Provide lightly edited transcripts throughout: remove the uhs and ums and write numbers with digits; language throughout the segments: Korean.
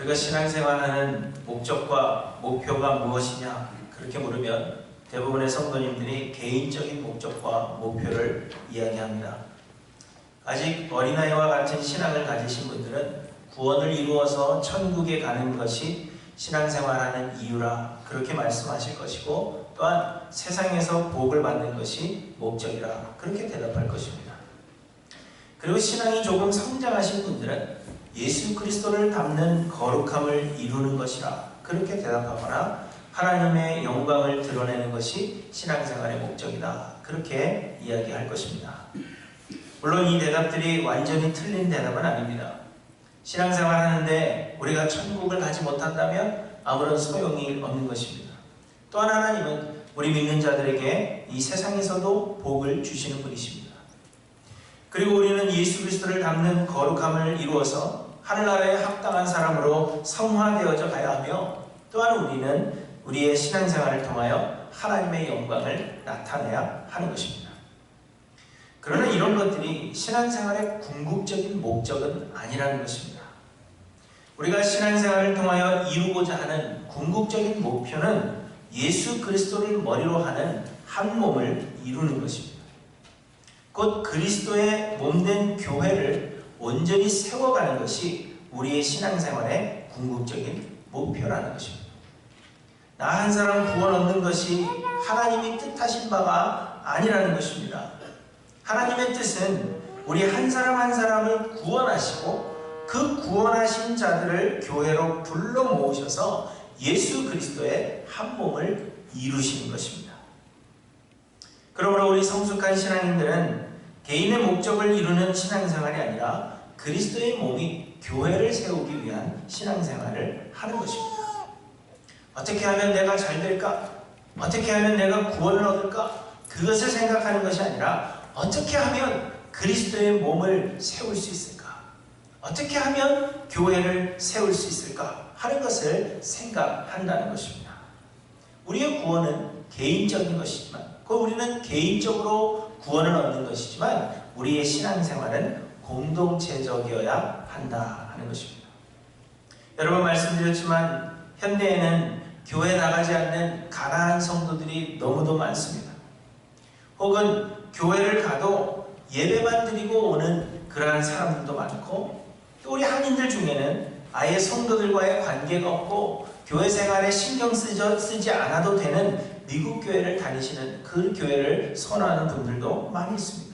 우리가 신앙생활하는 목적과 목표가 무엇이냐 그렇게 물으면 대부분의 성도님들이 개인적인 목적과 목표를 이야기합니다. 아직 어린아이와 같은 신앙을 가지신 분들은 구원을 이루어서 천국에 가는 것이 신앙생활하는 이유라 그렇게 말씀하실 것이고, 또한 세상에서 복을 받는 것이 목적이라 그렇게 대답할 것입니다. 그리고 신앙이 조금 성장하신 분들은 예수 그리스도를 닮는 거룩함을 이루는 것이라 그렇게 대답하거나 하나님의 영광을 드러내는 것이 신앙생활의 목적이다 그렇게 이야기할 것입니다. 물론 이 대답들이 완전히 틀린 대답은 아닙니다. 신앙생활 하는데 우리가 천국을 가지 못한다면 아무런 소용이 없는 것입니다. 또한 하나님은 우리 믿는 자들에게 이 세상에서도 복을 주시는 분이십니다. 그리고 우리는 예수 그리스도를 닮는 거룩함을 이루어서 하늘나라에 합당한 사람으로 성화되어져 가야 하며, 또한 우리는 우리의 신앙생활을 통하여 하나님의 영광을 나타내야 하는 것입니다. 그러나 이런 것들이 신앙생활의 궁극적인 목적은 아니라는 것입니다. 우리가 신앙생활을 통하여 이루고자 하는 궁극적인 목표는 예수 그리스도를 머리로 하는 한 몸을 이루는 것입니다. 곧 그리스도의 몸된 교회를 온전히 세워가는 것이 우리의 신앙생활의 궁극적인 목표라는 것입니다. 나 한 사람 구원 얻는 것이 하나님이 뜻하신 바가 아니라는 것입니다. 하나님의 뜻은 우리 한 사람 한 사람을 구원하시고 그 구원하신 자들을 교회로 불러 모으셔서 예수 그리스도의 한 몸을 이루시는 것입니다. 그러므로 우리 성숙한 신앙인들은 개인의 목적을 이루는 신앙생활이 아니라 그리스도의 몸이 교회를 세우기 위한 신앙생활을 하는 것입니다. 어떻게 하면 내가 잘 될까? 어떻게 하면 내가 구원을 얻을까? 그것을 생각하는 것이 아니라 어떻게 하면 그리스도의 몸을 세울 수 있을까? 어떻게 하면 교회를 세울 수 있을까? 하는 것을 생각한다는 것입니다. 우리의 구원은 개인적인 것이지만, 우리는 개인적으로 구원을 얻는 것이지만 우리의 신앙생활은 공동체적이어야 한다 하는 것입니다. 여러 번 말씀드렸지만 현대에는 교회 나가지 않는 가난한 성도들이 너무도 많습니다. 혹은 교회를 가도 예배만 드리고 오는 그러한 사람들도 많고, 또 우리 한인들 중에는 아예 성도들과의 관계가 없고 교회 생활에 신경 쓰지 않아도 되는 미국 교회를 다니시는 그 교회를 선호하는 분들도 많이 있습니다.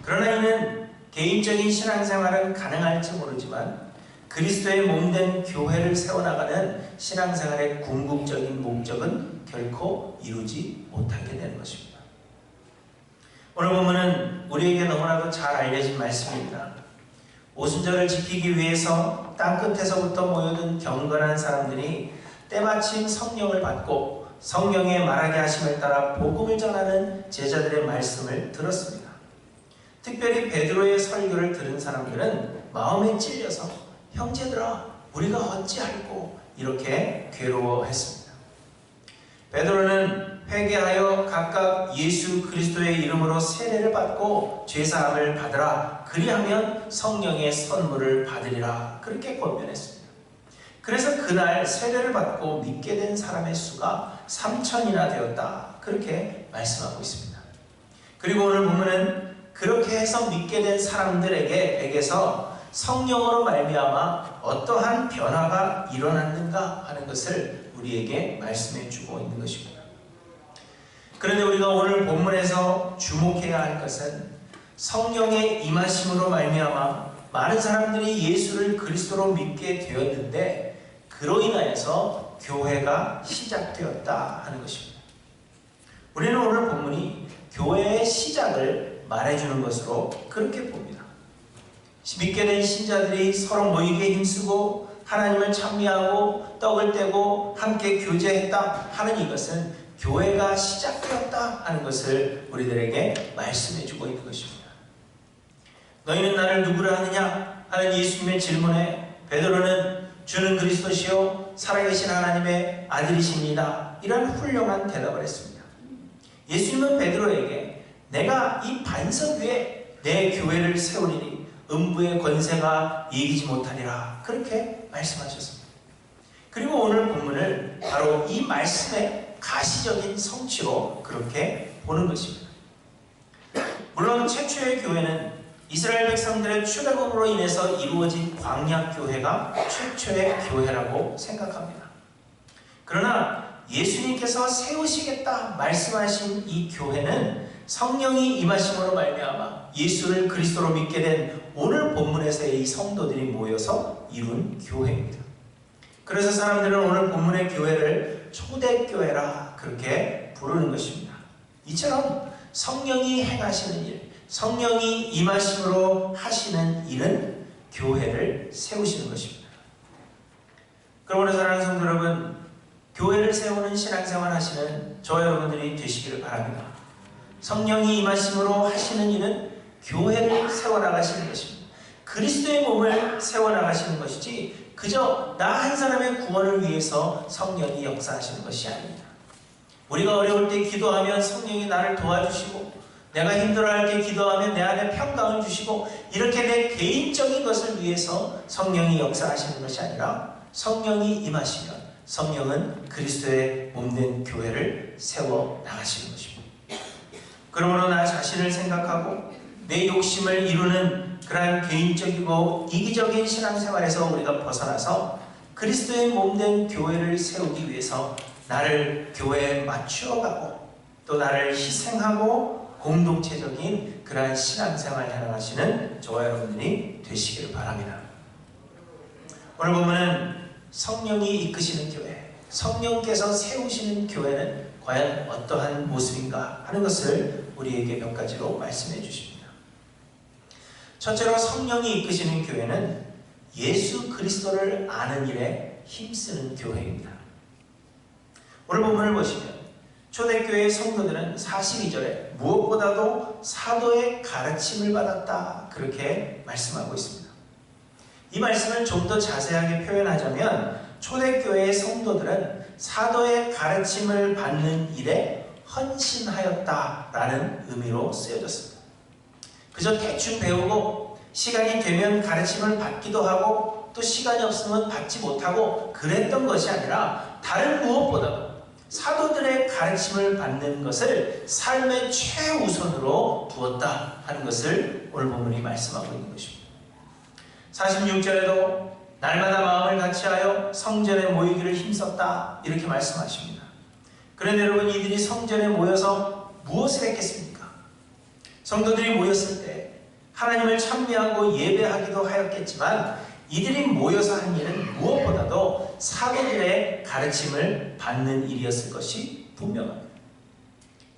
그러나 이는 개인적인 신앙생활은 가능할지 모르지만 그리스도의 몸된 교회를 세워나가는 신앙생활의 궁극적인 목적은 결코 이루지 못하게 되는 것입니다. 오늘 본문은 우리에게 너무나도 잘 알려진 말씀입니다. 오순절을 지키기 위해서 땅끝에서부터 모여든 경건한 사람들이 때마침 성령을 받고 성령의 말하게 하심을 따라 복음을 전하는 제자들의 말씀을 들었습니다. 특별히 베드로의 설교를 들은 사람들은 마음에 찔려서 형제들아 우리가 어찌할꼬 이렇게 괴로워했습니다. 베드로는 회개하여 각각 예수 그리스도의 이름으로 세례를 받고 죄사함을 받으라, 그리하면 성령의 선물을 받으리라 그렇게 권면했습니다. 그래서 그날 세례를 받고 믿게 된 사람의 수가 3,000이나 되었다 그렇게 말씀하고 있습니다. 그리고 오늘 본문은 그렇게 해서 믿게 된 사람들에게서 성령으로 말미암아 어떠한 변화가 일어났는가 하는 것을 우리에게 말씀해 주고 있는 것입니다. 그런데 우리가 오늘 본문에서 주목해야 할 것은 성령의 임하심으로 말미암아 많은 사람들이 예수를 그리스도로 믿게 되었는데 그로 인하여서 교회가 시작되었다 하는 것입니다. 우리는 오늘 본문이 교회의 시작을 말해주는 것으로 그렇게 봅니다. 믿게 된 신자들이 서로 모이게 힘쓰고 하나님을 찬미하고 떡을 떼고 함께 교제했다 하는 이것은 교회가 시작되었다 하는 것을 우리들에게 말씀해주고 있는 것입니다. 너희는 나를 누구라 하느냐 하는 예수님의 질문에 베드로는 주는 그리스도시요 살아계신 하나님의 아들이십니다 이런 훌륭한 대답을 했습니다. 예수님은 베드로에게 내가 이 반석 위에 내 교회를 세우리니 음부의 권세가 이기지 못하리라. 그렇게 말씀하셨습니다. 그리고 오늘 본문을 바로 이 말씀의 가시적인 성취로 그렇게 보는 것입니다. 물론 최초의 교회는 이스라엘 백성들의 출애굽으로 인해서 이루어진 광야교회가 최초의 교회라고 생각합니다. 그러나 예수님께서 세우시겠다 말씀하신 이 교회는 성령이 임하심으로 말미암아 예수를 그리스도로 믿게 된 오늘 본문에서의 이 성도들이 모여서 이룬 교회입니다. 그래서 사람들은 오늘 본문의 교회를 초대교회라 그렇게 부르는 것입니다. 이처럼 성령이 행하시는 일, 성령이 임하심으로 하시는 일은 교회를 세우시는 것입니다. 그러므로 사랑하는 성도 여러분, 교회를 세우는 신앙생활 하시는 저와 여러분들이 되시기를 바랍니다. 성령이 임하심으로 하시는 일은 교회를 세워나가시는 것입니다. 그리스도의 몸을 세워나가시는 것이지 그저 나 한 사람의 구원을 위해서 성령이 역사하시는 것이 아닙니다. 우리가 어려울 때 기도하면 성령이 나를 도와주시고, 내가 힘들어할 때 기도하면 내 안에 평강을 주시고, 이렇게 내 개인적인 것을 위해서 성령이 역사하시는 것이 아니라 성령이 임하시면 성령은 그리스도의 몸된 교회를 세워나가시는 것입니다. 그러므로 나 자신을 생각하고 내 욕심을 이루는 그러한 개인적이고 이기적인 신앙생활에서 우리가 벗어나서 그리스도의 몸된 교회를 세우기 위해서 나를 교회에 맞추어가고 또 나를 희생하고 공동체적인 그러한 신앙생활을 해나가시는 저와 여러분들이 되시기를 바랍니다. 오늘 보면은 성령이 이끄시는 교회, 성령께서 세우시는 교회는 과연 어떠한 모습인가 하는 것을 우리에게 몇 가지로 말씀해 주십니다. 첫째로 성령이 이끄시는 교회는 예수 그리스도를 아는 일에 힘쓰는 교회입니다. 오늘 본문을 보시면 초대교회의 성도들은 42절에 무엇보다도 사도의 가르침을 받았다 그렇게 말씀하고 있습니다. 이 말씀을 좀 더 자세하게 표현하자면 초대교회의 성도들은 사도의 가르침을 받는 일에 헌신하였다라는 의미로 쓰여졌습니다. 그저 대충 배우고 시간이 되면 가르침을 받기도 하고 또 시간이 없으면 받지 못하고 그랬던 것이 아니라 다른 무엇보다도 사도들의 가르침을 받는 것을 삶의 최우선으로 두었다 하는 것을 오늘 본문이 말씀하고 있는 것입니다. 46절에도 날마다 마음을 같이하여 성전에 모이기를 힘썼다 이렇게 말씀하십니다. 그런데 여러분, 이들이 성전에 모여서 무엇을 했겠습니까? 성도들이 모였을 때 하나님을 찬미하고 예배하기도 하였겠지만 이들이 모여서 한 일은 무엇보다도 사도들의 가르침을 받는 일이었을 것이 분명합니다.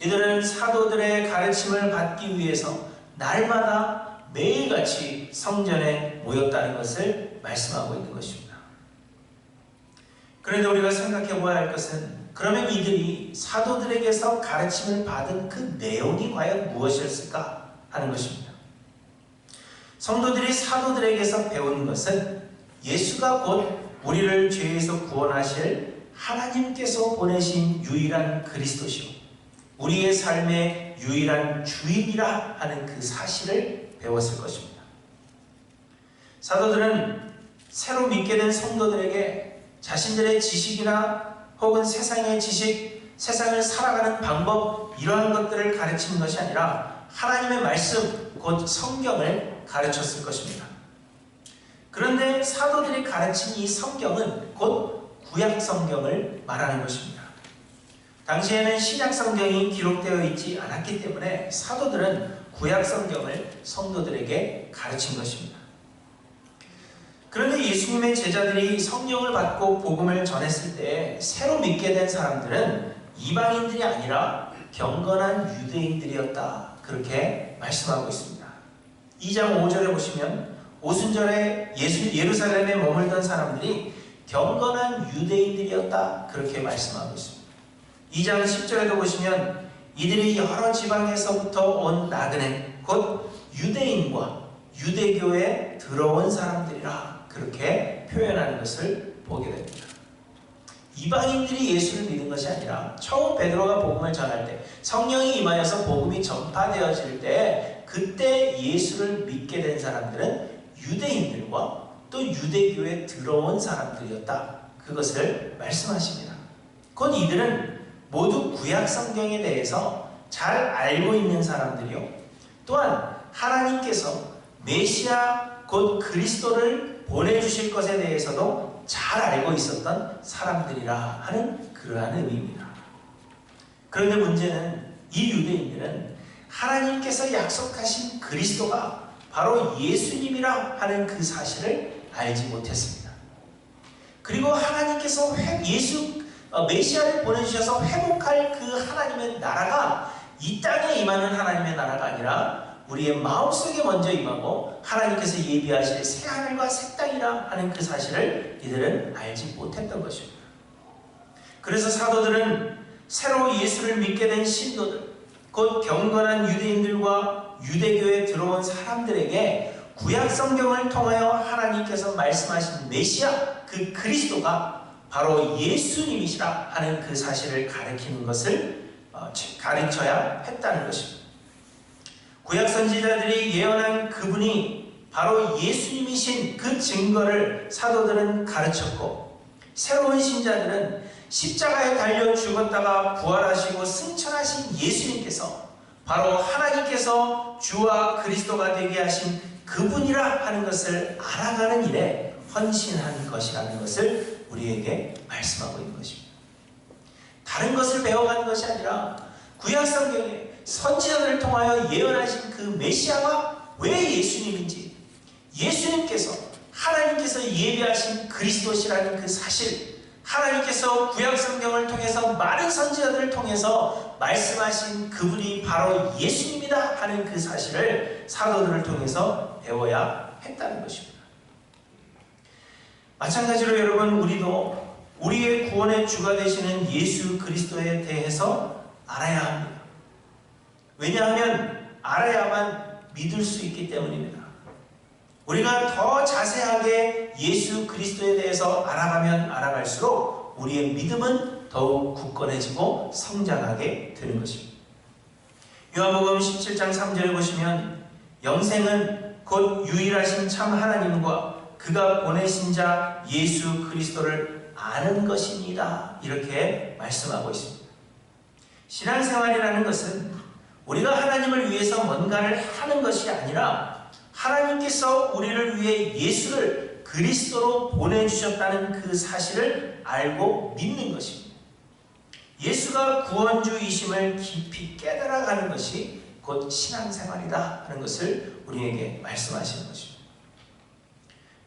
이들은 사도들의 가르침을 받기 위해서 날마다 매일같이 성전에 모였다는 것을 말씀하고 있는 것입니다. 그런데 우리가 생각해 보아야 할 것은, 그러면 이들이 사도들에게서 가르침을 받은 그 내용이 과연 무엇이었을까 하는 것입니다. 성도들이 사도들에게서 배운 것은 예수가 곧 우리를 죄에서 구원하실 하나님께서 보내신 유일한 그리스도시오, 우리의 삶의 유일한 주인이라 하는 그 사실을 배웠을 것입니다. 사도들은 새로 믿게 된 성도들에게 자신들의 지식이나 혹은 세상의 지식, 세상을 살아가는 방법, 이러한 것들을 가르치는 것이 아니라 하나님의 말씀, 곧 성경을 가르쳤을 것입니다. 그런데 사도들이 가르친 이 성경은 곧 구약 성경을 말하는 것입니다. 당시에는 신약 성경이 기록되어 있지 않았기 때문에 사도들은 구약 성경을 성도들에게 가르친 것입니다. 그런데 예수님의 제자들이 성령을 받고 복음을 전했을 때 새로 믿게 된 사람들은 이방인들이 아니라 경건한 유대인들이었다 그렇게 말씀하고 있습니다. 2장 5절에 보시면 오순절에 예루살렘에 머물던 사람들이 경건한 유대인들이었다 그렇게 말씀하고 있습니다. 2장 10절에도 보시면 이들이 여러 지방에서부터 온 나그네 곧 유대인과 유대교에 들어온 사람들이라 그렇게 표현하는 것을 보게 됩니다. 이방인들이 예수를 믿은 것이 아니라 처음 베드로가 복음을 전할 때 성령이 임하여서 복음이 전파되어질 때 그때 예수를 믿게 된 사람들은 유대인들과 또 유대교에 들어온 사람들이었다. 그것을 말씀하십니다. 곧 이들은 모두 구약 성경에 대해서 잘 알고 있는 사람들이요, 또한 하나님께서 메시아 곧 그리스도를 보내주실 것에 대해서도 잘 알고 있었던 사람들이라 하는 그러한 의미입니다. 그런데 문제는 이 유대인들은 하나님께서 약속하신 그리스도가 바로 예수님이라 하는 그 사실을 알지 못했습니다. 그리고 하나님께서 메시아를 보내주셔서 회복할 그 하나님의 나라가 이 땅에 임하는 하나님의 나라가 아니라 우리의 마음속에 먼저 임하고 하나님께서 예비하실 새 하늘과 새 땅이라 하는 그 사실을 이들은 알지 못했던 것입니다. 그래서 사도들은 새로 예수를 믿게 된 신도들, 곧 경건한 유대인들과 유대교에 들어온 사람들에게 구약 성경을 통하여 하나님께서 말씀하신 메시아, 그 그리스도가 바로 예수님이시라 하는 그 사실을 가르쳐야 했다는 것입니다. 구약 선지자들이 예언한 그분이 바로 예수님이신 그 증거를 사도들은 가르쳤고, 새로운 신자들은 십자가에 달려 죽었다가 부활하시고 승천하신 예수님께서 바로 하나님께서 주와 그리스도가 되게 하신 그분이라 하는 것을 알아가는 일에 헌신한 것이라는 것을 우리에게 말씀하고 있는 것입니다. 다른 것을 배워가는 것이 아니라 구약 성경에 선지자들을 통하여 예언하신 그 메시아가 왜 예수님인지, 예수님께서 하나님께서 예비하신 그리스도시라는 그 사실, 하나님께서 구약 성경을 통해서 많은 선지자들을 통해서 말씀하신 그분이 바로 예수님이다 하는 그 사실을 사도들을 통해서 배워야 했다는 것입니다. 마찬가지로 여러분, 우리도 우리의 구원의 주가 되시는 예수 그리스도에 대해서 알아야 합니다. 왜냐하면 알아야만 믿을 수 있기 때문입니다. 우리가 더 자세하게 예수 그리스도에 대해서 알아가면 알아갈수록 우리의 믿음은 더욱 굳건해지고 성장하게 되는 것입니다. 요한복음 17장 3절에 보시면 영생은 곧 유일하신 참 하나님과 그가 보내신 자 예수 그리스도를 아는 것입니다. 이렇게 말씀하고 있습니다. 신앙생활이라는 것은 우리가 하나님을 위해서 뭔가를 하는 것이 아니라 하나님께서 우리를 위해 예수를 그리스도로 보내주셨다는 그 사실을 알고 믿는 것입니다. 예수가 구원주이심을 깊이 깨달아가는 것이 곧 신앙생활이다 하는 것을 우리에게 말씀하시는 것입니다.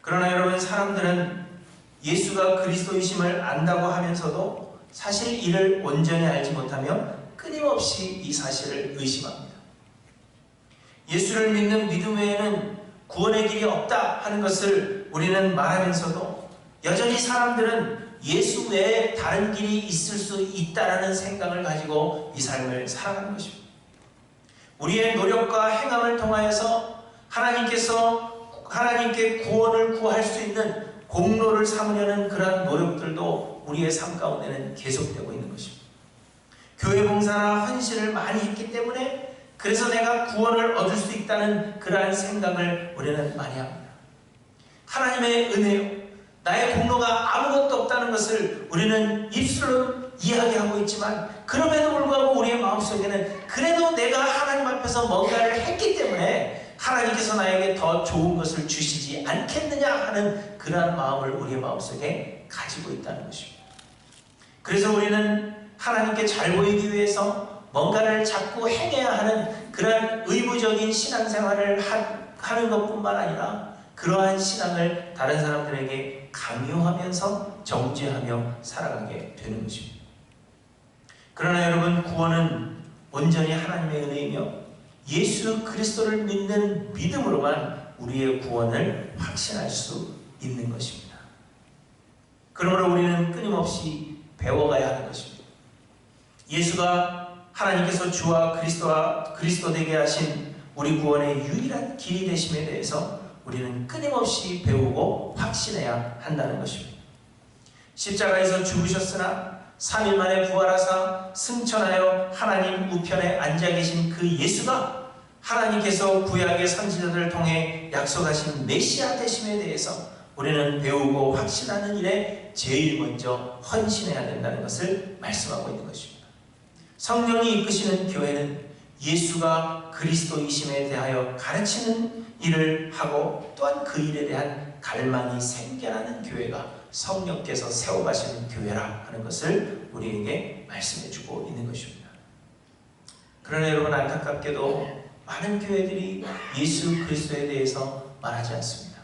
그러나 여러분, 사람들은 예수가 그리스도이심을 안다고 하면서도 사실 이를 온전히 알지 못하며 끊임없이 이 사실을 의심합니다. 예수를 믿는 믿음 외에는 구원의 길이 없다 하는 것을 우리는 말하면서도 여전히 사람들은 예수 외에 다른 길이 있을 수 있다는 생각을 가지고 이 삶을 살아가는 것입니다. 우리의 노력과 행함을 통하여서 하나님께 구원을 구할 수 있는 공로를 삼으려는 그러한 노력들도 우리의 삶 가운데는 계속되고 있는 것입니다. 교회 봉사나 헌신을 많이 했기 때문에 그래서 내가 구원을 얻을 수 있다는 그러한 생각을 우리는 많이 합니다. 하나님의 은혜요, 나의 공로가 아무것도 없다는 것을 우리는 입술로 이야기하고 있지만 그럼에도 불구하고 우리의 마음속에는 그래도 내가 하나님 앞에서 뭔가를 했기 때문에 하나님께서 나에게 더 좋은 것을 주시지 않겠느냐 하는 그러한 마음을 우리의 마음속에 가지고 있다는 것입니다. 그래서 우리는 하나님께 잘 보이기 위해서 뭔가를 자꾸 행해야 하는 그러한 의무적인 신앙생활을 하는 것뿐만 아니라 그러한 신앙을 다른 사람들에게 강요하면서 정죄하며 살아가게 되는 것입니다. 그러나 여러분, 구원은 온전히 하나님의 은혜이며 예수 그리스도를 믿는 믿음으로만 우리의 구원을 확신할 수 있는 것입니다. 그러므로 우리는 끊임없이 배워가야 하는 것입니다. 예수가 하나님께서 주와 그리스도 되게 하신 우리 구원의 유일한 길이 되심에 대해서 우리는 끊임없이 배우고 확신해야 한다는 것입니다. 십자가에서 죽으셨으나 3일 만에 부활하사 승천하여 하나님 우편에 앉아 계신 그 예수가 하나님께서 구약의 선지자들을 통해 약속하신 메시아 되심에 대해서 우리는 배우고 확신하는 일에 제일 먼저 헌신해야 된다는 것을 말씀하고 있는 것입니다. 성령이 이끄시는 교회는 예수가 그리스도이심에 대하여 가르치는 일을 하고 또한 그 일에 대한 갈망이 생겨나는 교회가 성령께서 세워가시는 교회라 하는 것을 우리에게 말씀해주고 있는 것입니다. 그러나 여러분, 안타깝게도 많은 교회들이 예수 그리스도에 대해서 말하지 않습니다.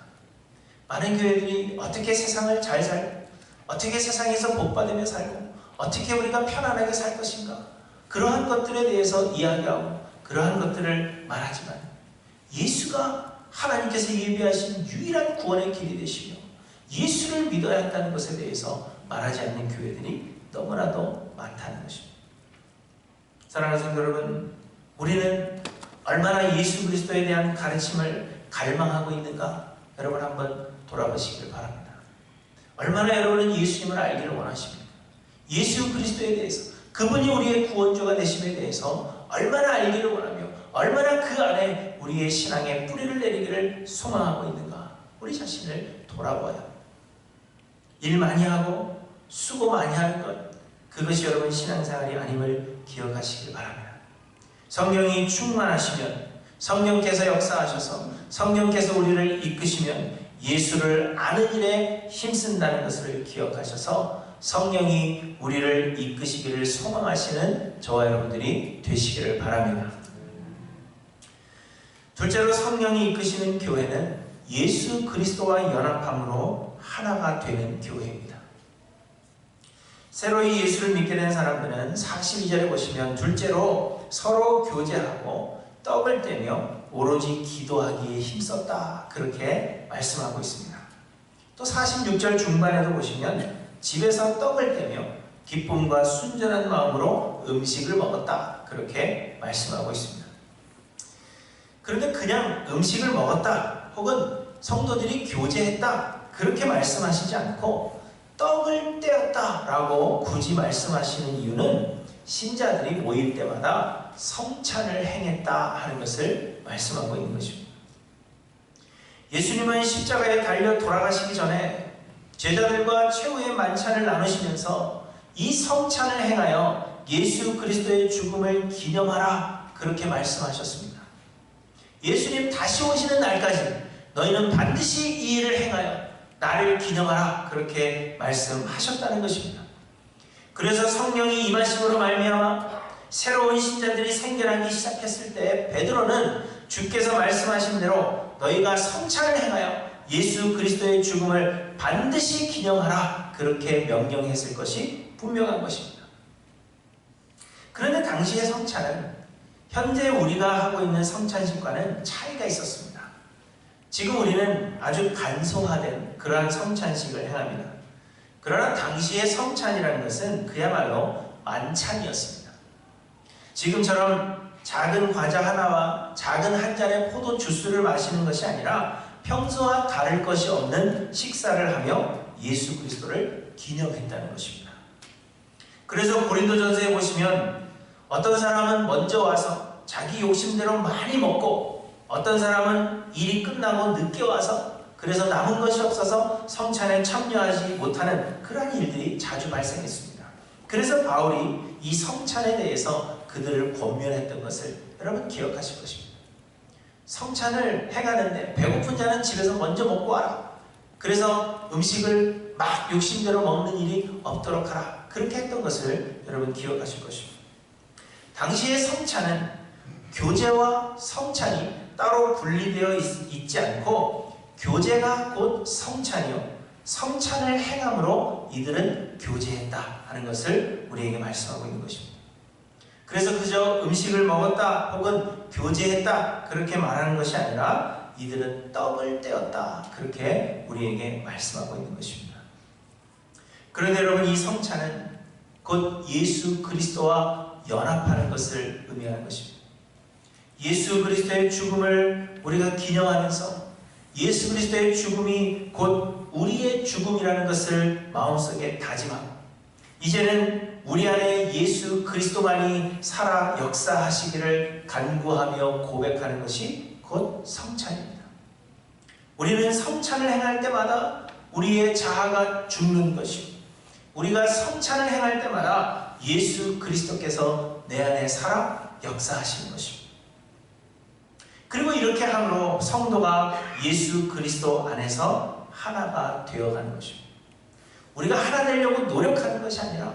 많은 교회들이 어떻게 세상을 잘 살고, 어떻게 세상에서 복받으며 살고, 어떻게 우리가 편안하게 살 것인가, 그러한 것들에 대해서 이야기하고 그러한 것들을 말하지만 예수가 하나님께서 예비하신 유일한 구원의 길이 되시며 예수를 믿어야 한다는 것에 대해서 말하지 않는 교회들이 너무나도 많다는 것입니다. 사랑하는 성도 여러분, 우리는 얼마나 예수 그리스도에 대한 가르침을 갈망하고 있는가 여러분 한번 돌아보시길 바랍니다. 얼마나 여러분은 예수님을 알기를 원하십니까? 예수 그리스도에 대해서, 그분이 우리의 구원주가 되심에 대해서 얼마나 알기를 원하며 얼마나 그 안에 우리의 신앙의 뿌리를 내리기를 소망하고 있는가, 우리 자신을 돌아보아야 합니다. 일 많이 하고 수고 많이 하는 것, 그것이 여러분 신앙생활이 아님을 기억하시길 바랍니다. 성령이 충만하시면, 성령께서 역사하셔서 성령께서 우리를 이끄시면 예수를 아는 일에 힘쓴다는 것을 기억하셔서 성령이 우리를 이끄시기를 소망하시는 저와 여러분들이 되시기를 바랍니다. 둘째로, 성령이 이끄시는 교회는 예수 그리스도와 연합함으로 하나가 되는 교회입니다. 새로이 예수를 믿게 된 사람들은 42절에 보시면 둘째로 서로 교제하고 떡을 떼며 오로지 기도하기에 힘썼다, 그렇게 말씀하고 있습니다. 또 46절 중반에도 보시면 집에서 떡을 떼며 기쁨과 순전한 마음으로 음식을 먹었다, 그렇게 말씀하고 있습니다. 그런데 그냥 음식을 먹었다 혹은 성도들이 교제했다 그렇게 말씀하시지 않고 떡을 떼었다 라고 굳이 말씀하시는 이유는 신자들이 모일 때마다 성찬을 행했다 하는 것을 말씀하고 있는 것입니다. 예수님은 십자가에 달려 돌아가시기 전에 제자들과 최후의 만찬을 나누시면서 이 성찬을 행하여 예수 그리스도의 죽음을 기념하라, 그렇게 말씀하셨습니다. 예수님 다시 오시는 날까지 너희는 반드시 이 일을 행하여 나를 기념하라, 그렇게 말씀하셨다는 것입니다. 그래서 성령이 임하심으로 말미암아 새로운 신자들이 생겨나기 시작했을 때 베드로는 주께서 말씀하신 대로 너희가 성찬을 행하여 예수 그리스도의 죽음을 반드시 기념하라, 그렇게 명령했을 것이 분명한 것입니다. 그런데 당시의 성찬은 현재 우리가 하고 있는 성찬식과는 차이가 있었습니다. 지금 우리는 아주 간소화된 그러한 성찬식을 행합니다. 그러나 당시의 성찬이라는 것은 그야말로 만찬이었습니다. 지금처럼 작은 과자 하나와 작은 한 잔의 포도 주스를 마시는 것이 아니라 평소와 다를 것이 없는 식사를 하며 예수 그리스도를 기념했다는 것입니다. 그래서 고린도전서에 보시면 어떤 사람은 먼저 와서 자기 욕심대로 많이 먹고 어떤 사람은 일이 끝나고 늦게 와서 그래서 남은 것이 없어서 성찬에 참여하지 못하는 그러한 일들이 자주 발생했습니다. 그래서 바울이 이 성찬에 대해서 그들을 권면했던 것을 여러분 기억하실 것입니다. 성찬을 행하는데 배고픈 자는 집에서 먼저 먹고 와라. 그래서 음식을 막 욕심대로 먹는 일이 없도록 하라. 그렇게 했던 것을 여러분 기억하실 것입니다. 당시의 성찬은 교제와 성찬이 따로 분리되어 있지 않고 교제가 곧 성찬이요 성찬을 행함으로 이들은 교제했다 하는 것을 우리에게 말씀하고 있는 것입니다. 그래서 그저 음식을 먹었다 혹은 교제했다 그렇게 말하는 것이 아니라 이들은 떡을 떼었다 그렇게 우리에게 말씀하고 있는 것입니다. 그런데 여러분, 이 성찬은 곧 예수 그리스도와 연합하는 것을 의미하는 것입니다. 예수 그리스도의 죽음을 우리가 기념하면서 예수 그리스도의 죽음이 곧 우리의 죽음이라는 것을 마음속에 다짐하고 이제는 우리 안에 예수 그리스도만이 살아 역사하시기를 간구하며 고백하는 것이 곧 성찬입니다. 우리는 성찬을 행할 때마다 우리의 자아가 죽는 것이고, 우리가 성찬을 행할 때마다 예수 그리스도께서 내 안에 살아 역사하시는 것입니다. 그리고 이렇게 함으로 성도가 예수 그리스도 안에서 하나가 되어가는 것입니다. 우리가 하나 되려고 노력하는 것이 아니라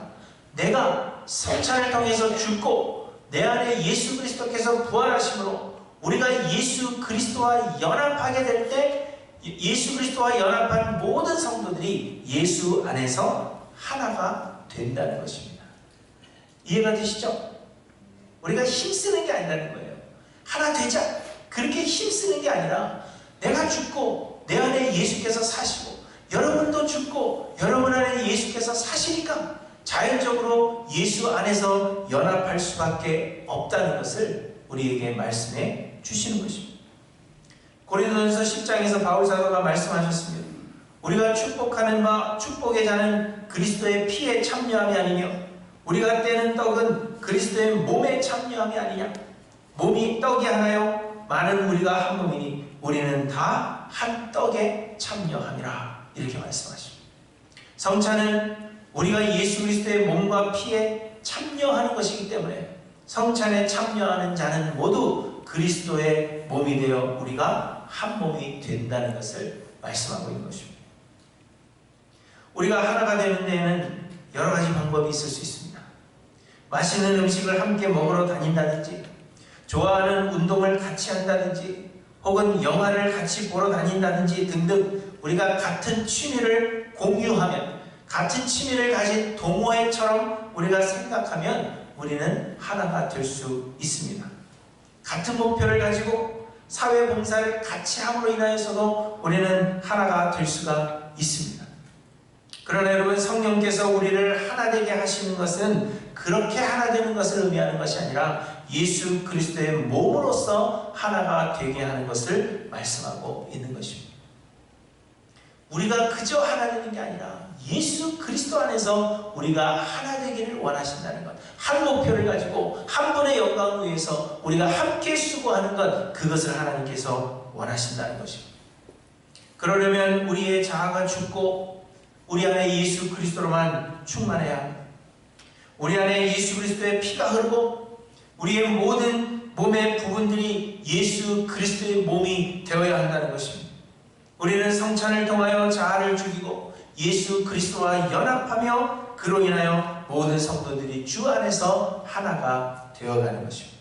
내가 성찬을 통해서 죽고 내 안에 예수 그리스도께서 부활하심으로 우리가 예수 그리스도와 연합하게 될 때 예수 그리스도와 연합한 모든 성도들이 예수 안에서 하나가 된다는 것입니다. 이해가 되시죠? 우리가 힘쓰는 게 아니라는 거예요. 하나 되자, 그렇게 힘쓰는 게 아니라 내가 죽고 내 안에 예수께서 사시고 여러분도 죽고 여러분 안에 예수께서 사시니까 자연적으로 예수 안에서 연합할 수밖에 없다는 것을 우리에게 말씀해 주시는 것입니다. 고린도전서 10장에서 바울 사도가 말씀하셨습니다. 우리가 축복하는 바 축복의 자는 그리스도의 피에 참여함이 아니며 우리가 떼는 떡은 그리스도의 몸에 참여함이 아니냐. 몸이 떡이 하나요 많은 우리가 한 몸이니 우리는 다 한 떡에 참여함이라. 이렇게 말씀하십니다. 성찬은 우리가 예수 그리스도의 몸과 피에 참여하는 것이기 때문에 성찬에 참여하는 자는 모두 그리스도의 몸이 되어 우리가 한 몸이 된다는 것을 말씀하고 있는 것입니다. 우리가 하나가 되는 데에는 여러 가지 방법이 있을 수 있습니다. 맛있는 음식을 함께 먹으러 다닌다든지, 좋아하는 운동을 같이 한다든지, 혹은 영화를 같이 보러 다닌다든지 등등 우리가 같은 취미를 공유하면, 같은 취미를 가진 동호회처럼 우리가 생각하면 우리는 하나가 될 수 있습니다. 같은 목표를 가지고 사회봉사를 같이 함으로 인하여서도 우리는 하나가 될 수가 있습니다. 그러나 여러분, 성령께서 우리를 하나 되게 하시는 것은 그렇게 하나 되는 것을 의미하는 것이 아니라 예수 그리스도의 몸으로서 하나가 되게 하는 것을 말씀하고 있는 것입니다. 우리가 그저 하나 되는 게 아니라 예수 그리스도 안에서 우리가 하나 되기를 원하신다는 것, 한 목표를 가지고 한 분의 영광을 위해서 우리가 함께 수고하는 것, 그것을 하나님께서 원하신다는 것입니다. 그러려면 우리의 자아가 죽고 우리 안에 예수 그리스도로만 충만해야 합니다. 우리 안에 예수 그리스도의 피가 흐르고 우리의 모든 몸의 부분들이 예수 그리스도의 몸이 되어야 한다는 것입니다. 우리는 성찬을 통하여 자아를 죽이고 예수 그리스도와 연합하며 그로 인하여 모든 성도들이 주 안에서 하나가 되어가는 것입니다.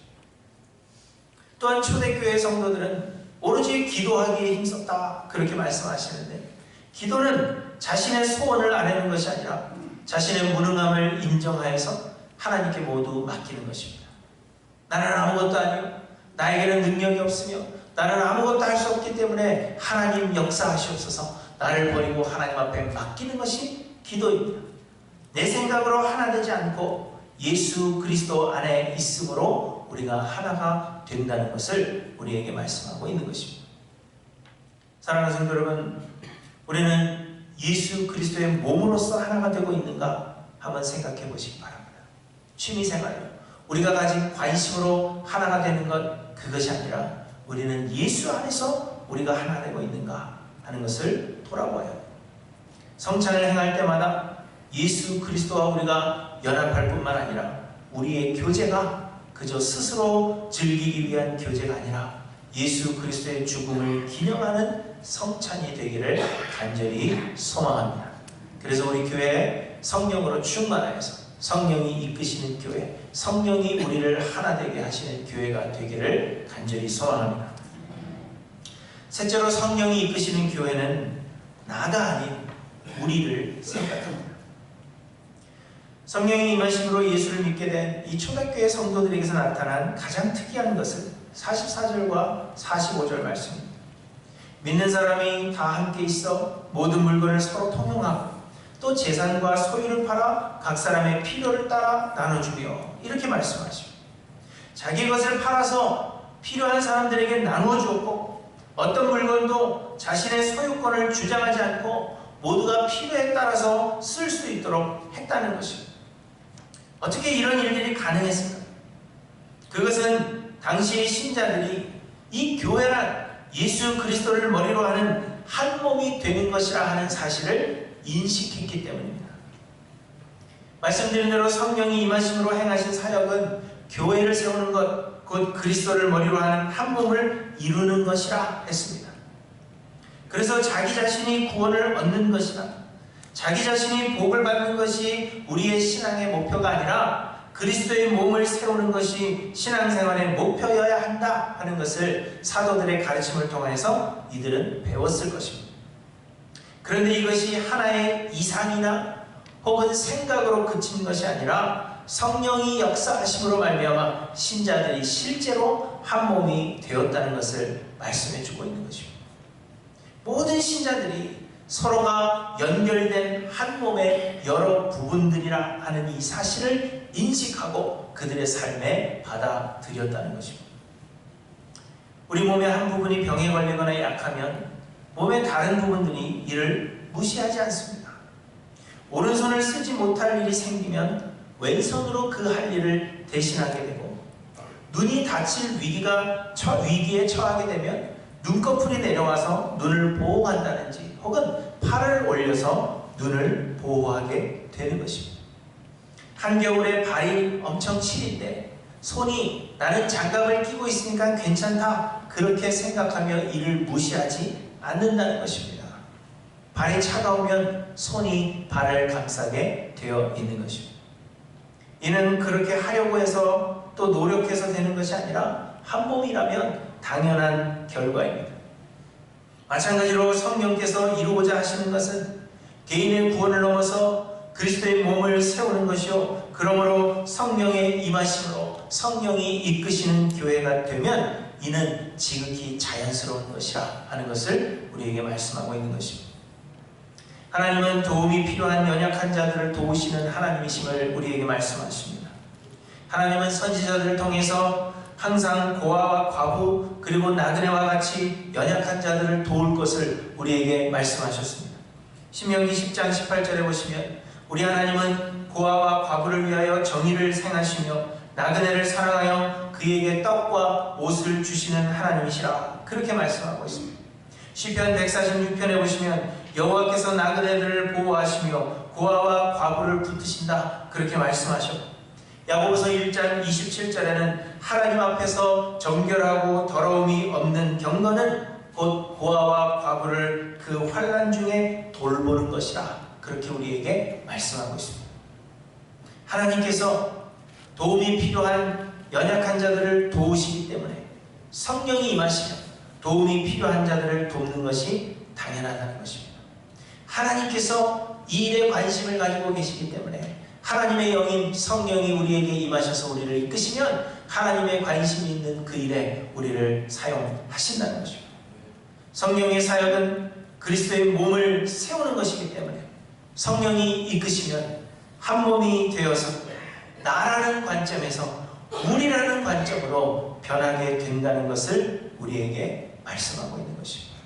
또한 초대교회 성도들은 오로지 기도하기에 힘썼다, 그렇게 말씀하시는데, 기도는 자신의 소원을 아뢰는 것이 아니라 자신의 무능함을 인정하여서 하나님께 모두 맡기는 것입니다. 나는 아무것도 아니요, 나에게는 능력이 없으며 나는 아무것도 할 수 없기 때문에 하나님 역사하시옵소서, 나를 버리고 하나님 앞에 맡기는 것이 기도입니다. 내 생각으로 하나 되지 않고 예수 그리스도 안에 있음으로 우리가 하나가 된다는 것을 우리에게 말씀하고 있는 것입니다. 사랑하는 성도 여러분, 우리는 예수 그리스도의 몸으로서 하나가 되고 있는가 한번 생각해 보시기 바랍니다. 취미생활, 우리가 가진 관심으로 하나가 되는 것, 그것이 아니라 우리는 예수 안에서 우리가 하나 되고 있는가 하는 것을 돌아보아야 합니다. 성찬을 행할 때마다 예수 그리스도와 우리가 연합할 뿐만 아니라 우리의 교제가 그저 스스로 즐기기 위한 교제가 아니라 예수 그리스도의 죽음을 기념하는 성찬이 되기를 간절히 소망합니다. 그래서 우리 교회에 성령으로 충만하여서 성령이 이끄시는 교회, 성령이 우리를 하나 되게 하시는 교회가 되기를 간절히 소망합니다. 셋째로, 성령이 이끄시는 교회는 나가 아닌 우리를 생각합니다. 성령이 임하심으로 예수를 믿게 된 이 초대교회 성도들에게서 나타난 가장 특이한 것은 44절과 45절 말씀입니다. 믿는 사람이 다 함께 있어 모든 물건을 서로 통용하고 또 재산과 소유를 팔아 각 사람의 필요를 따라 나눠주며, 이렇게 말씀하십니다. 자기 것을 팔아서 필요한 사람들에게 나누어 주었고, 어떤 물건도 자신의 소유권을 주장하지 않고 모두가 필요에 따라서 쓸 수 있도록 했다는 것입니다. 어떻게 이런 일들이 가능했을까? 그것은 당시의 신자들이 이 교회란 예수 그리스도를 머리로 하는 한 몸이 되는 것이라 하는 사실을 인식했기 때문입니다. 말씀드린 대로 성령이 임하심으로 행하신 사역은 교회를 세우는 것, 곧 그리스도를 머리로 하는 한 몸을 이루는 것이라 했습니다. 그래서 자기 자신이 구원을 얻는 것이나 자기 자신이 복을 받는 것이 우리의 신앙의 목표가 아니라 그리스도의 몸을 세우는 것이 신앙생활의 목표여야 한다 하는 것을 사도들의 가르침을 통해서 이들은 배웠을 것입니다. 그런데 이것이 하나의 이상이나 혹은 생각으로 그친 것이 아니라 성령이 역사하심으로 말미암아 신자들이 실제로 한 몸이 되었다는 것을 말씀해 주고 있는 것입니다. 모든 신자들이 서로가 연결된 한 몸의 여러 부분들이라 하는 이 사실을 인식하고 그들의 삶에 받아들였다는 것입니다. 우리 몸의 한 부분이 병에 걸리거나 약하면 몸의 다른 부분들이 이를 무시하지 않습니다. 오른손을 쓰지 못할 일이 생기면 왼손으로 그 할 일을 대신하게 되고, 눈이 다칠 위기에 처하게 되면 눈꺼풀이 내려와서 눈을 보호한다든지 혹은 팔을 올려서 눈을 보호하게 되는 것입니다. 한겨울에 발이 엄청 시린데 손이 나는 장갑을 끼고 있으니까 괜찮다 그렇게 생각하며 이를 무시하지 않는다는 것입니다. 발이 차가우면 손이 발을 감싸게 되어 있는 것입니다. 이는 그렇게 하려고 해서 또 노력해서 되는 것이 아니라 한 몸이라면 당연한 결과입니다. 마찬가지로 성령께서 이루고자 하시는 것은 개인의 구원을 넘어서 그리스도의 몸을 세우는 것이요, 그러므로 성령의 임하심으로 성령이 이끄시는 교회가 되면 이는 지극히 자연스러운 것이라 하는 것을 우리에게 말씀하고 있는 것입니다. 하나님은 도움이 필요한 연약한 자들을 도우시는 하나님이심을 우리에게 말씀하십니다. 하나님은 선지자들을 통해서 항상 고아와 과부 그리고 나그네와 같이 연약한 자들을 도울 것을 우리에게 말씀하셨습니다. 신명기 10장 18절에 보시면 우리 하나님은 고아와 과부를 위하여 정의를 행하시며 나그네를 사랑하여 그에게 떡과 옷을 주시는 하나님이시라 그렇게 말씀하고 있습니다. 시편 146편에 보시면 여호와께서 나그네들을 보호하시며 고아와 과부를 붙드신다 그렇게 말씀하셨고, 야고보서 1장 27절에는 하나님 앞에서 정결하고 더러움이 없는 경건은 곧 고아와 과부를 그 환난 중에 돌보는 것이라 그렇게 우리에게 말씀하고 있습니다. 하나님께서 도움이 필요한 연약한 자들을 도우시기 때문에 성령이 임하시면 도움이 필요한 자들을 돕는 것이 당연하다는 것입니다. 하나님께서 이 일에 관심을 가지고 계시기 때문에 하나님의 영인 성령이 우리에게 임하셔서 우리를 이끄시면 하나님의 관심이 있는 그 일에 우리를 사용하신다는 것입니다. 성령의 사역은 그리스도의 몸을 세우는 것이기 때문에 성령이 이끄시면 한 몸이 되어서 나라는 관점에서 우리라는 관점으로 변하게 된다는 것을 우리에게 말씀하고 있는 것입니다.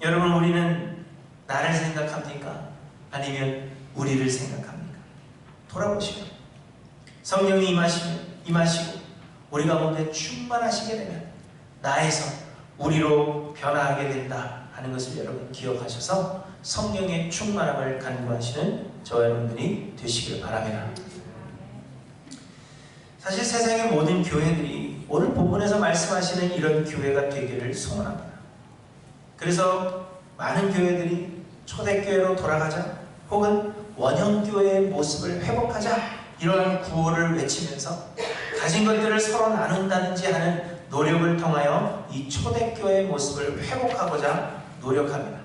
여러분, 우리는 나를 생각합니까? 아니면 우리를 생각합니까? 돌아보시면 성령이 임하시고 우리 가운데 충만하시게 되면 나에서 우리로 변화하게 된다 하는 것을 여러분 기억하셔서 성령의 충만함을 간구하시는 저와 여러분들이 되시길 바랍니다. 사실 세상의 모든 교회들이 오늘 본문에서 말씀하시는 이런 교회가 되기를 소원합니다. 그래서 많은 교회들이 초대교회로 돌아가자 혹은 원형교회의 모습을 회복하자 이러한 구호를 외치면서 가진 것들을 서로 나눈다든지 하는 노력을 통하여 이 초대교회의 모습을 회복하고자 노력합니다.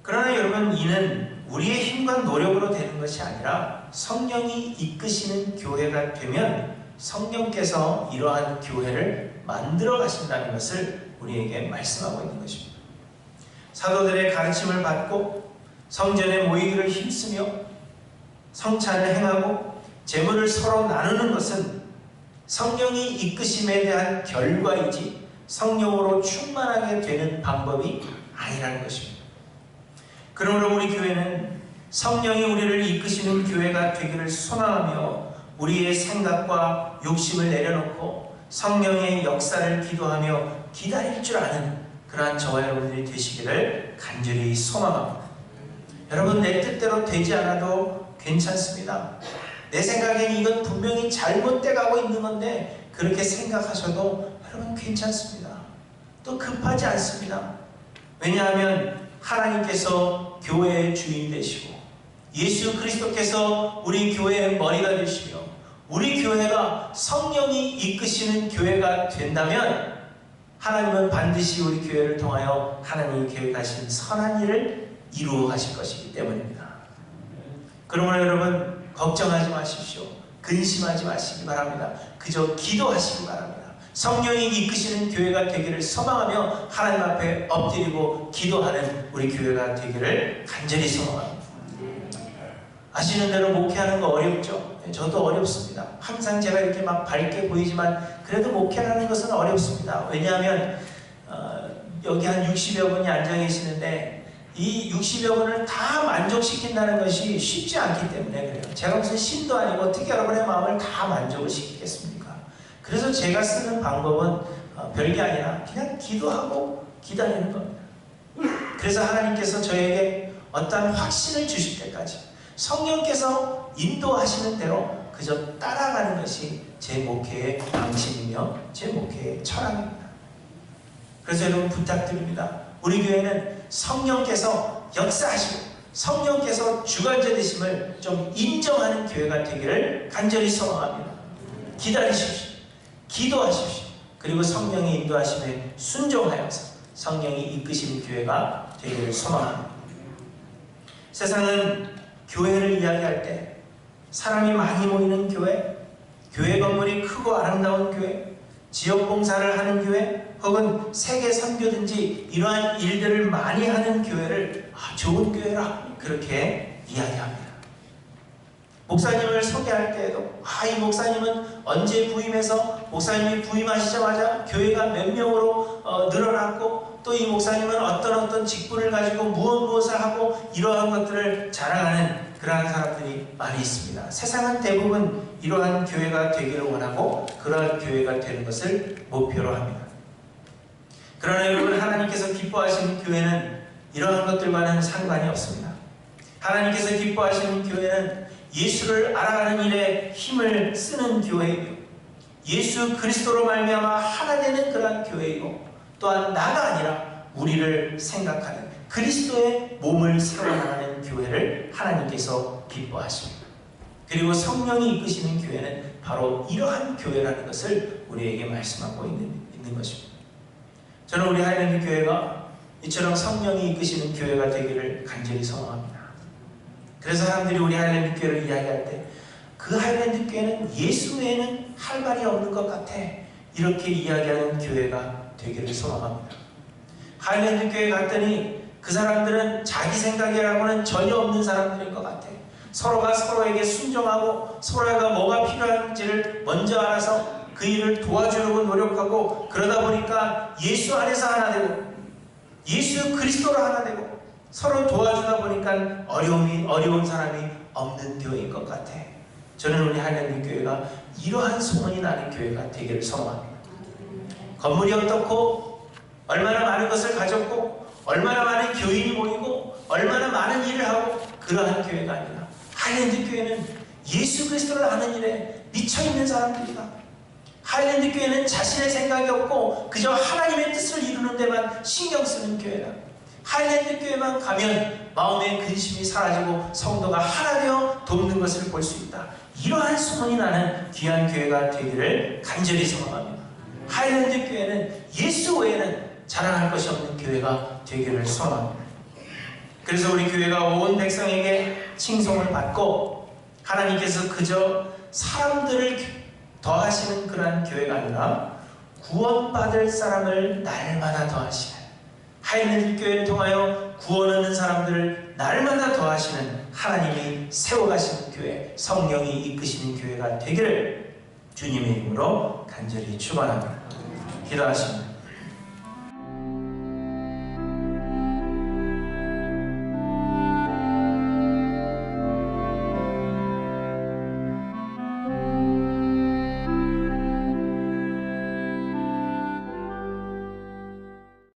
그러나 여러분, 이는 우리의 힘과 노력으로 되는 것이 아니라 성령이 이끄시는 교회가 되면 성령께서 이러한 교회를 만들어 가신다는 것을 우리에게 말씀하고 있는 것입니다. 사도들의 가르침을 받고 성전에 모이기를 힘쓰며 성찬을 행하고 제물을 서로 나누는 것은 성령이 이끄심에 대한 결과이지 성령으로 충만하게 되는 방법이 아니라는 것입니다. 그러므로 우리 교회는 성령이 우리를 이끄시는 교회가 되기를 소망하며 우리의 생각과 욕심을 내려놓고 성령의 역사를 기도하며 기다릴 줄 아는 그러한 저와 여러분들이 되시기를 간절히 소망합니다. 여러분, 내 뜻대로 되지 않아도 괜찮습니다. 내 생각엔 이건 분명히 잘못돼 가고 있는 건데 그렇게 생각하셔도 여러분 괜찮습니다. 또 급하지 않습니다. 왜냐하면 하나님께서 교회의 주인 되시고 예수 그리스도께서 우리 교회의 머리가 되시며 우리 교회가 성령이 이끄시는 교회가 된다면 하나님은 반드시 우리 교회를 통하여 하나님이 계획하신 선한 일을 이루어 가실 것이기 때문입니다. 그러므로 여러분 걱정하지 마십시오. 근심하지 마시기 바랍니다. 그저 기도하시기 바랍니다. 성령이 이끄시는 교회가 되기를 소망하며 하나님 앞에 엎드리고 기도하는 우리 교회가 되기를 간절히 소망합니다. 아시는 대로 목회하는 거 어렵죠? 저도 어렵습니다. 항상 제가 이렇게 막 밝게 보이지만 그래도 목회하는 것은 어렵습니다. 왜냐하면 여기 한 60여 분이 앉아 계시는데 이 60여 분을 다 만족시킨다는 것이 쉽지 않기 때문에 그래요. 제가 무슨 신도 아니고 어떻게 여러분의 마음을 다 만족을 시키겠습니까? 그래서 제가 쓰는 방법은 별게 아니라 그냥 기도하고 기다리는 겁니다. 그래서 하나님께서 저에게 어떤 확신을 주실 때까지 성령께서 인도하시는 대로 그저 따라가는 것이 제 목회의 방식이며 제 목회의 철학입니다. 그래서 여러분 부탁드립니다. 우리 교회는 성령께서 역사하시고 성령께서 주관자 되심을 좀 인정하는 교회가 되기를 간절히 소망합니다. 기다리십시오. 기도하십시오. 그리고 성령의 인도하심에 순종하여서 성령이 이끄시는 교회가 되기를 소망합니다. 세상은 교회를 이야기할 때 사람이 많이 모이는 교회, 교회 건물이 크고 아름다운 교회, 지역 봉사를 하는 교회, 혹은 세계 선교든지 이러한 일들을 많이 하는 교회를 좋은 교회라 그렇게 이야기합니다. 목사님을 소개할 때에도 이 목사님은 언제 부임해서 목사님이 부임하시자마자 교회가 몇 명으로 늘어났고 또 이 목사님은 어떤 직분을 가지고 무엇을 하고 이러한 것들을 자랑하는 그러한 사람들이 많이 있습니다. 세상은 대부분 이러한 교회가 되기를 원하고 그러한 교회가 되는 것을 목표로 합니다. 그러나 여러분, 하나님께서 기뻐하시는 교회는 이러한 것들과는 상관이 없습니다. 하나님께서 기뻐하시는 교회는 예수를 알아가는 일에 힘을 쓰는 교회이고 예수 그리스도로 말미암아 하나 되는 그러한 교회이고 또한 나가 아니라 우리를 생각하는 그리스도의 몸을 세워나가는 교회를 하나님께서 기뻐하십니다. 그리고 성령이 이끄시는 교회는 바로 이러한 교회라는 것을 우리에게 말씀하고 있는 것입니다. 저는 우리 하이랜드 교회가 이처럼 성령이 이끄시는 교회가 되기를 간절히 소망합니다. 그래서 사람들이 우리 하이랜드 교회를 이야기할 때 그 하이랜드 교회는 예수 외에는 할 말이 없는 것 같아 이렇게 이야기하는 교회가 되기를 소망합니다. 하이랜드 교회 갔더니 그 사람들은 자기 생각이라고는 전혀 없는 사람들인 것 같아. 서로가 서로에게 순종하고 서로가 뭐가 필요한지를 먼저 알아서 그 일을 도와주려고 노력하고 그러다 보니까 예수 안에서 하나 되고 예수 그리스도로 하나 되고 서로 도와주다 보니까 어려운 사람이 없는 교회인 것 같아. 저는 우리 하이랜드 교회가 이러한 소문이 나는 교회가 되기를 소망합니다. 건물이 어떻고 얼마나 많은 것을 가졌고 얼마나 많은 교인이 모이고 얼마나 많은 일을 하고 그러한 교회가 아니라 하이랜드 교회는 예수 그리스도를 아는 일에 미쳐있는 사람들이다. 하이랜드 교회는 자신의 생각이 없고 그저 하나님의 뜻을 이루는 데만 신경 쓰는 교회다. 하이랜드 교회만 가면 마음의 근심이 사라지고 성도가 하나 되어 돕는 것을 볼 수 있다. 이러한 소문이 나는 귀한 교회가 되기를 간절히 소망합니다. 하이랜드 교회는 예수 외에는 자랑할 것이 없는 교회가 되기를 소망합니다. 그래서 우리 교회가 온 백성에게 칭송을 받고 하나님께서 그저 사람들을 더하시는 그러한 교회가 아니라 구원받을 사람을 날마다 더하시는 하이랜드 교회를 통하여 구원 얻는 사람들을 날마다 더하시는 하나님이 세워가시는 교회, 성령이 이끄시는 교회가 되기를 주님의 이름으로 간절히 축원합니다. 기도하십니다.